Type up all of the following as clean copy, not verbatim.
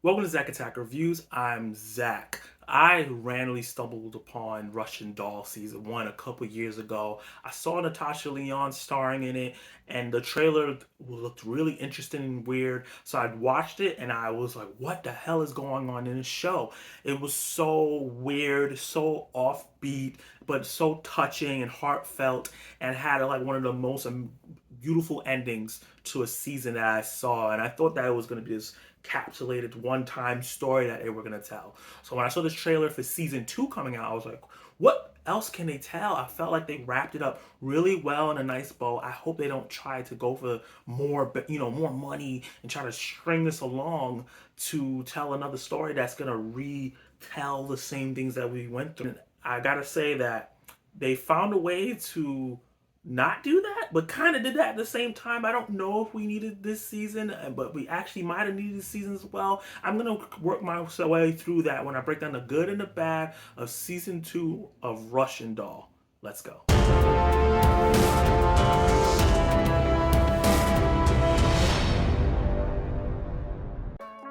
Welcome to Zack Attack Reviews. I'm Zach. I randomly stumbled upon Russian Doll season one a couple years ago. I saw Natasha Lyonne starring in it, and the trailer looked really interesting and weird. So I watched it, and I was like, "What the hell is going on in this show?" It was so weird, so offbeat, but so touching and heartfelt, and had like one of the most beautiful endings to a season that I saw. And I thought that it was going to be this capsulated one-time story that they were going to tell. So when I saw this trailer for season two coming out, I was like, what else can they tell? I felt like they wrapped it up really well in a nice bow. I hope they don't try to go for more, more money and try to string this along to tell another story that's going to retell the same things that we went through. And I got to say that they found a way to not do that, but kind of did that at the same time. I don't know if we needed this season, but we actually might have needed this season as well. I'm gonna work my way through that when I break down the good and the bad of season two of Russian Doll. Let's go.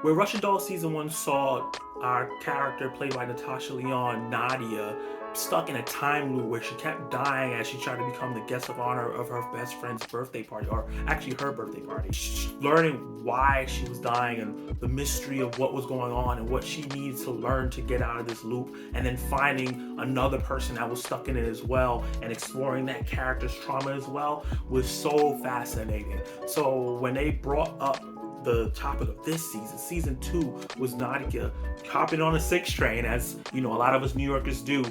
Where Russian Doll season one saw our character played by Natasha Lyonne, Nadia, stuck in a time loop where she kept dying as she tried to become the guest of honor of her best friend's birthday party, or actually her birthday party. Learning why she was dying and the mystery of what was going on and what she needed to learn to get out of this loop, and then finding another person that was stuck in it as well and exploring that character's trauma as well was so fascinating. So when they brought up the topic of this season, season two, was Nadia hopping on a six train, as a lot of us New Yorkers do,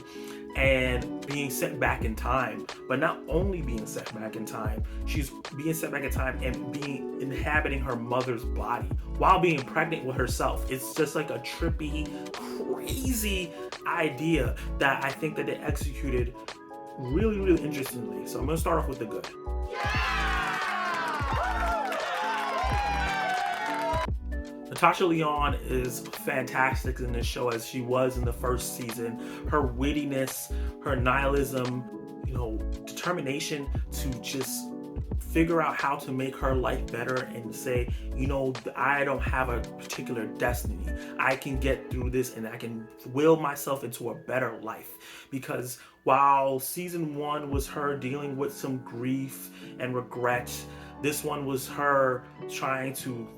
and being sent back in time. But not only being sent back in time, she's being sent back in time and inhabiting her mother's body while being pregnant with herself. It's just like a trippy, crazy idea that I think that they executed really, really interestingly. So I'm gonna start off with the good. Natasha Lyonne is fantastic in this show, as she was in the first season. Her wittiness, her nihilism, determination to just figure out how to make her life better and say, I don't have a particular destiny. I can get through this and I can will myself into a better life. Because while season one was her dealing with some grief and regret, this one was her trying to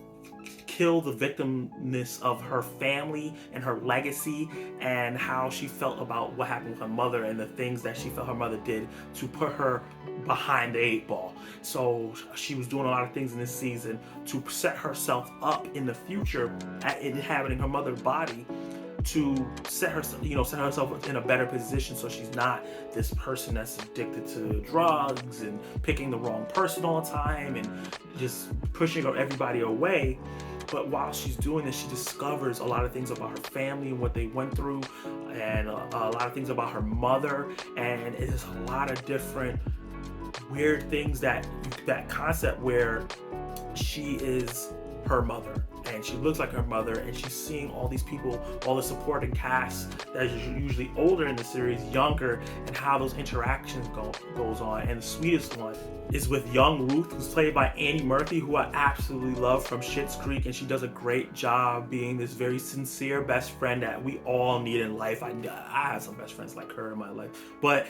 kill the victimness of her family and her legacy, and how she felt about what happened with her mother and the things that she felt her mother did to put her behind the eight ball. So she was doing a lot of things in this season to set herself up in the future at inhabiting her mother's body, to set herself in a better position, so she's not this person that's addicted to drugs and picking the wrong person all the time and just pushing everybody away. But while she's doing this, she discovers a lot of things about her family and what they went through, and a lot of things about her mother, and it is a lot of different weird things, that concept where she is her mother and she looks like her mother, and she's seeing all these people, all the supporting cast that is usually older in the series, younger, and how those interactions goes on. And the sweetest one is with young Ruth, who's played by Annie Murphy, who I absolutely love from Schitt's Creek, and she does a great job being this very sincere best friend that we all need in life. I have some best friends like her in my life, but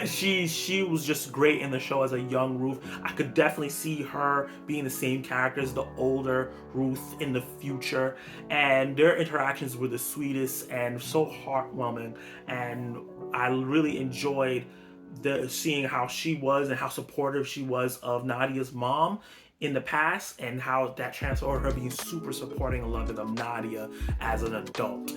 she was just great in the show as a young Ruth. I could definitely see her being the same character as the older Ruth in the future, and their interactions were the sweetest and so heartwarming, and I really enjoyed seeing how she was and how supportive she was of Nadia's mom in the past, and how that transformed her being super supporting and loving of Nadia as an adult.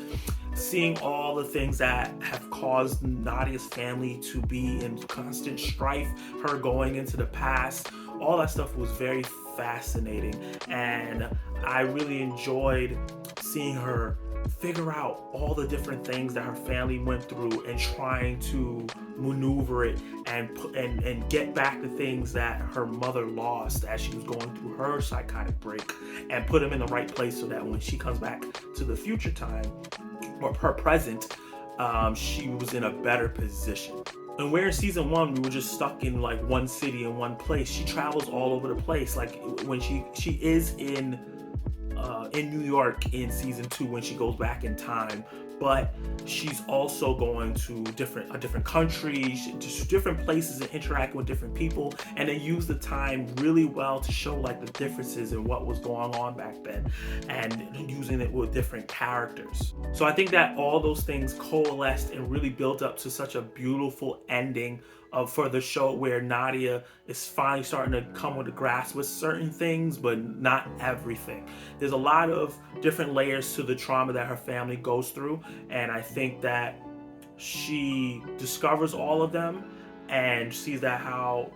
Seeing all the things that have caused Nadia's family to be in constant strife, her going into the past, all that stuff was very fascinating, and I really enjoyed seeing her figure out all the different things that her family went through and trying to maneuver it and get back the things that her mother lost as she was going through her psychotic break, and put them in the right place so that when she comes back to the future time, or her present, she was in a better position. And where in season one we were just stuck in like one city and one place, she travels all over the place. Like when she is in in New York in season 2 when she goes back in time, but she's also going to a different country, just different places and interacting with different people, and they use the time really well to show like the differences in what was going on back then and using it with different characters. So I think that all those things coalesced and really built up to such a beautiful ending for the show, where Nadia is finally starting to come with a grasp with certain things, but not everything. There's a lot of different layers to the trauma that her family goes through, and I think that she discovers all of them and sees that how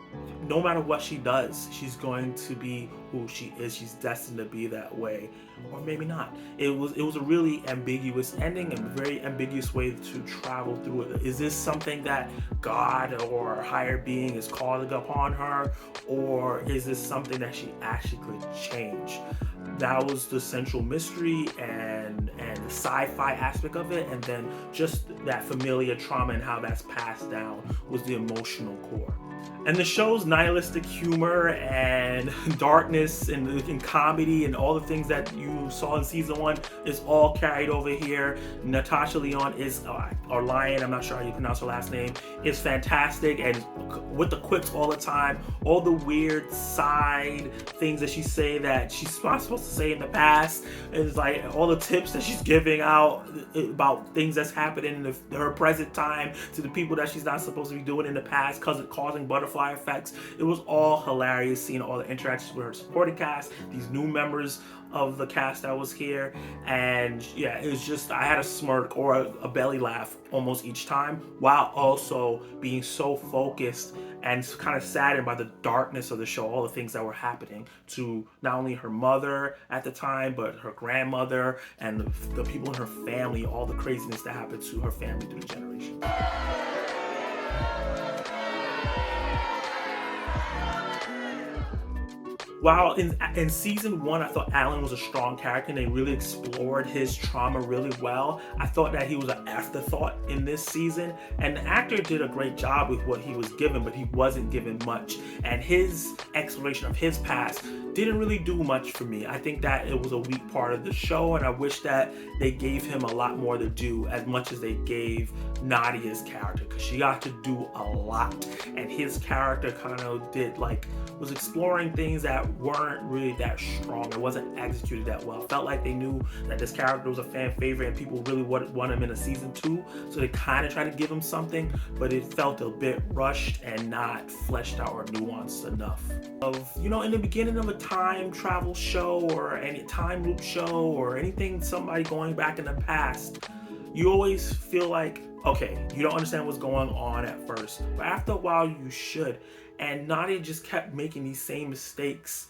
no matter what she does, she's going to be who she is. She's destined to be that way, or maybe not. It was a really ambiguous ending and a very ambiguous way to travel through it. Is this something that God or a higher being is calling upon her, or is this something that she actually could change? That was the central mystery and the sci-fi aspect of it, and then just that familiar trauma and how that's passed down was the emotional core. And the show's nihilistic humor and darkness and comedy and all the things that you saw in season 1 is all carried over here. Natasha Lyonne is, or Lyon, I'm not sure how you pronounce her last name, is fantastic, and with the quips all the time, all the weird side things that she say that she's not supposed to say in the past. It's like all the tips that she's giving out about things that's happening in her present time to the people that she's not supposed to be doing in the past, causing butterfly effects. It was all hilarious seeing all the interactions with her supporting cast, these new members of the cast that was here, and yeah, it was just, I had a smirk or a belly laugh almost each time, while also being so focused and kind of saddened by the darkness of the show, all the things that were happening to not only her mother at the time, but her grandmother and the people in her family, all the craziness that happened to her family through the generations. While in season 1, I thought Alan was a strong character and they really explored his trauma really well, I thought that he was an afterthought in this season, and the actor did a great job with what he was given, but he wasn't given much, and his exploration of his past didn't really do much for me. I think that it was a weak part of the show, and I wish that they gave him a lot more to do as much as they gave Nadia's character, because she got to do a lot, and his character kind of was exploring things that weren't really that strong. It wasn't executed that well. Felt like they knew that this character was a fan favorite and people really want him in a season 2, so they kind of tried to give him something, but it felt a bit rushed and not fleshed out or nuanced enough. In the beginning of a time travel show or any time loop show or anything, somebody going back in the past, you always feel like, okay, you don't understand what's going on at first, but after a while you should. And Nadia just kept making these same mistakes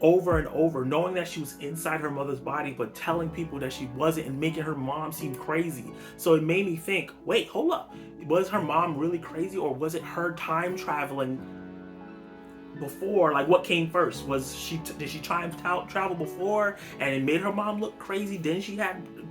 over and over, knowing that she was inside her mother's body, but telling people that she wasn't and making her mom seem crazy. So it made me think, wait, hold up. Was her mom really crazy, or was it her time traveling before? Like, what came first? Did she time travel before and it made her mom look crazy, then she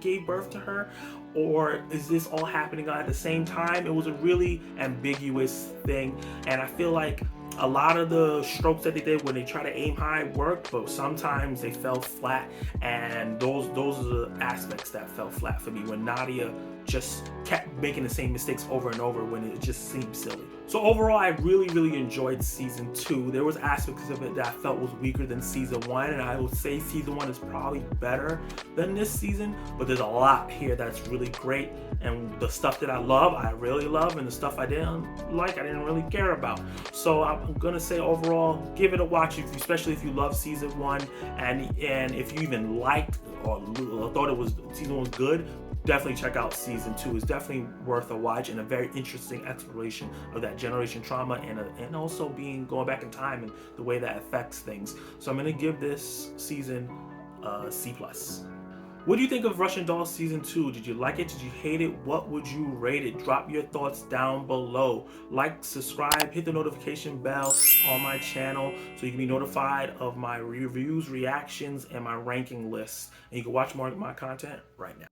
gave birth to her? Or is this all happening at the same time? It was a really ambiguous thing, and I feel like a lot of the strokes that they did when they try to aim high worked, but sometimes they fell flat, and those are the aspects that fell flat for me, when Nadia just kept making the same mistakes over and over when it just seemed silly. So overall, I really, really enjoyed season 2. There was aspects of it that I felt was weaker than season 1, and I would say season 1 is probably better than this season, but there's a lot here that's really great, and the stuff that I love, I really love, and the stuff I didn't like, I didn't really care about. So I'm gonna say overall, give it a watch, especially if you love season 1, and if you even liked or thought season 1 was good. Definitely check out season 2. It's definitely worth a watch, and a very interesting exploration of that generation trauma and also going back in time and the way that affects things. So I'm gonna give this season a C+. What do you think of Russian Doll season 2? Did you like it? Did you hate it? What would you rate it? Drop your thoughts down below. Like, subscribe, hit the notification bell on my channel so you can be notified of my reviews, reactions, and my ranking lists. And you can watch more of my content right now.